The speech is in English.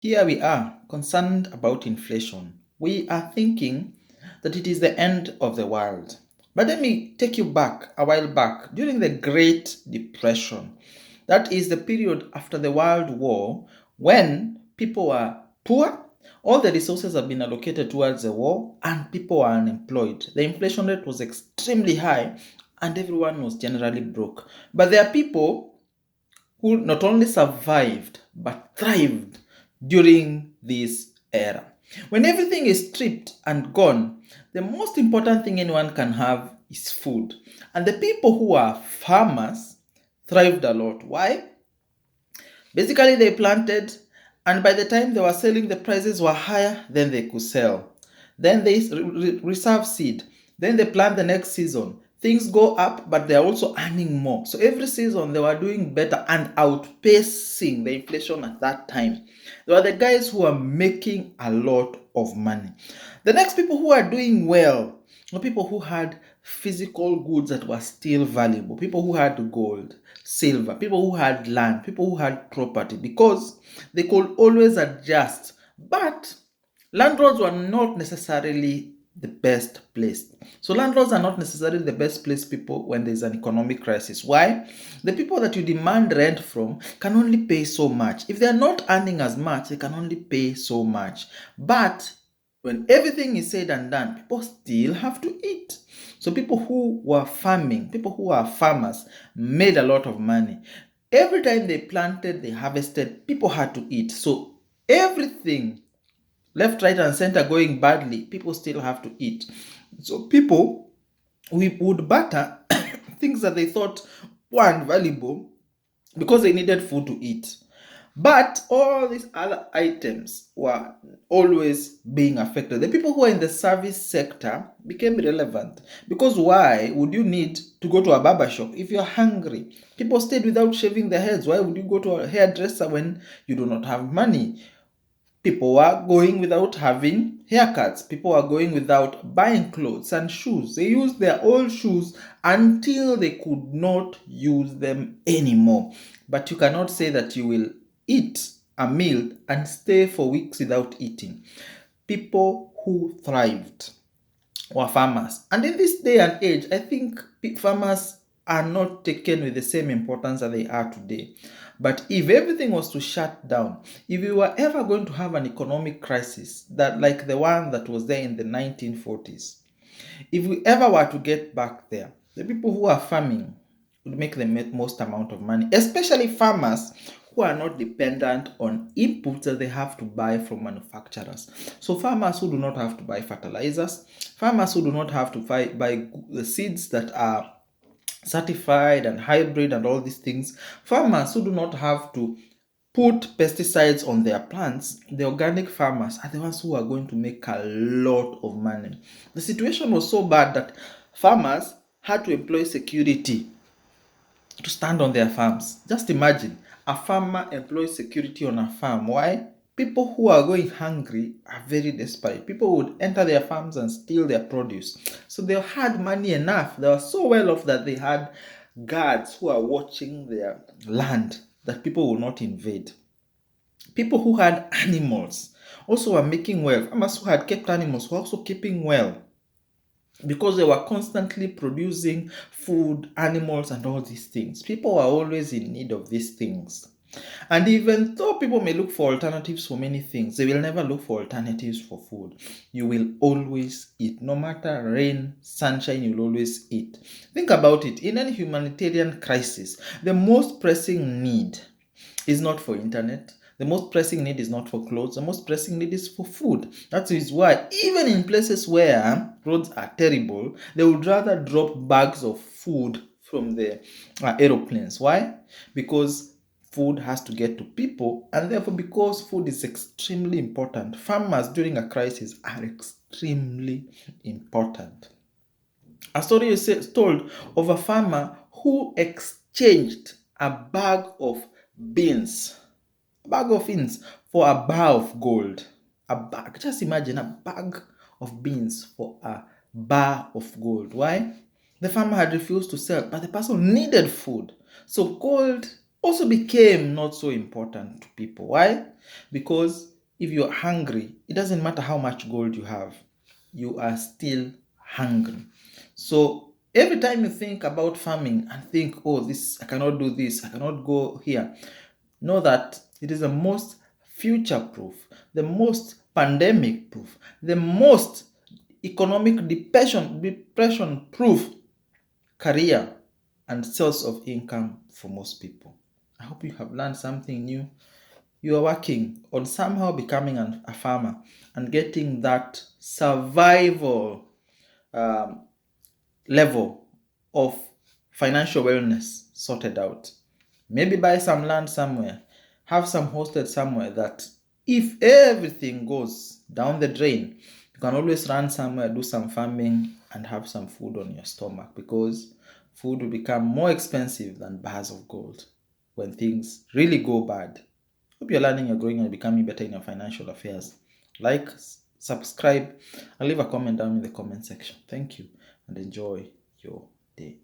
Here we are, concerned about inflation. We are thinking that it is the end of the world. But let me take you back a while back during the Great Depression. That is the period after the World War when people were poor, all the resources have been allocated towards the war, and people were unemployed. The inflation rate was extremely high, and everyone was generally broke. But there are people who not only survived but thrived during this era. When everything is stripped and gone, the most important thing anyone can have is food. And the people who are farmers thrived a lot. Why? Basically, they planted, and by the time they were selling, the prices were higher than they could sell. Then they reserve seed. Then they plant the next season. Things go up, but they're also earning more. So every season they were doing better and outpacing the inflation at that time. They were the guys who are making a lot of money. The next people who are doing well were people who had physical goods that were still valuable, people who had gold, silver, people who had land, people who had property, because they could always adjust. But landlords were not necessarily the best placed. So landlords are not necessarily the best placed people when there's an economic crisis. Why? The people that you demand rent from can only pay so much. If they're not earning as much, they can only pay so much. But when everything is said and done, people still have to eat. So people who were farming, people who are farmers, made a lot of money. Every time they planted, they harvested, people had to eat. So everything, left, right, and center going badly, people still have to eat. So people we would barter things that they thought weren't valuable because they needed food to eat. But all these other items were always being affected. The people who are in the service sector became irrelevant because why would you need to go to a barber shop if you're hungry? People stayed without shaving their heads. Why would you go to a hairdresser when you do not have money? People were going without having haircuts. People were going without buying clothes and shoes. They used their old shoes until they could not use them anymore. But you cannot say that you will eat a meal and stay for weeks without eating. People who thrived were farmers. And in this day and age, I think farmers are not taken with the same importance that they are today. But if everything was to shut down, if we were ever going to have an economic crisis that like the one that was there in the 1940s, if we ever were to get back there, the people who are farming would make the most amount of money, especially farmers who are not dependent on inputs that they have to buy from manufacturers. So farmers who do not have to buy fertilizers, farmers who do not have to buy the seeds that are certified and hybrid and all these things, farmers who do not have to put pesticides on their plants, the organic farmers are the ones who are going to make a lot of money. The situation was so bad that farmers had to employ security to stand on their farms. Just imagine a farmer employs security on a farm. Why? People who are going hungry are very desperate. People would enter their farms and steal their produce. So they had money enough. They were so well off that they had guards who are watching their land that people will not invade. People who had animals also were making well. Farmers who had kept animals were also keeping well because they were constantly producing food, animals, and all these things. People were always in need of these things. And even though people may look for alternatives for many things, they will never look for alternatives for food. You will always eat. No matter rain, sunshine, you'll always eat. Think about it. In any humanitarian crisis, the most pressing need is not for internet. The most pressing need is not for clothes. The most pressing need is for food. That is why, even in places where roads are terrible, they would rather drop bags of food from the aeroplanes. Why? Because food has to get to people, and therefore, because food is extremely important, farmers during a crisis are extremely important. A story is told of a farmer who exchanged a bag of beans for a bar of gold. A bag, just imagine a bag of beans for a bar of gold. Why? The farmer had refused to sell, but the person needed food. So gold also became not so important to people. Why? Because if you're hungry, it doesn't matter how much gold you have, you are still hungry. So every time you think about farming and think, oh, this, I cannot do this, I cannot go here, know that it is the most future proof, the most pandemic proof, the most economic depression proof career and source of income for most people. I hope you have learned something new. You are working on somehow becoming a farmer and getting that survival um, level of financial wellness sorted out. Maybe buy some land somewhere, have some hosted somewhere that if everything goes down the drain, you can always run somewhere, do some farming, and have some food on your stomach, because food will become more expensive than bars of gold when things really go bad. Hope you're learning, you're growing, and becoming better in your financial affairs. Like, subscribe, and leave a comment down in the comment section. Thank you, and enjoy your day.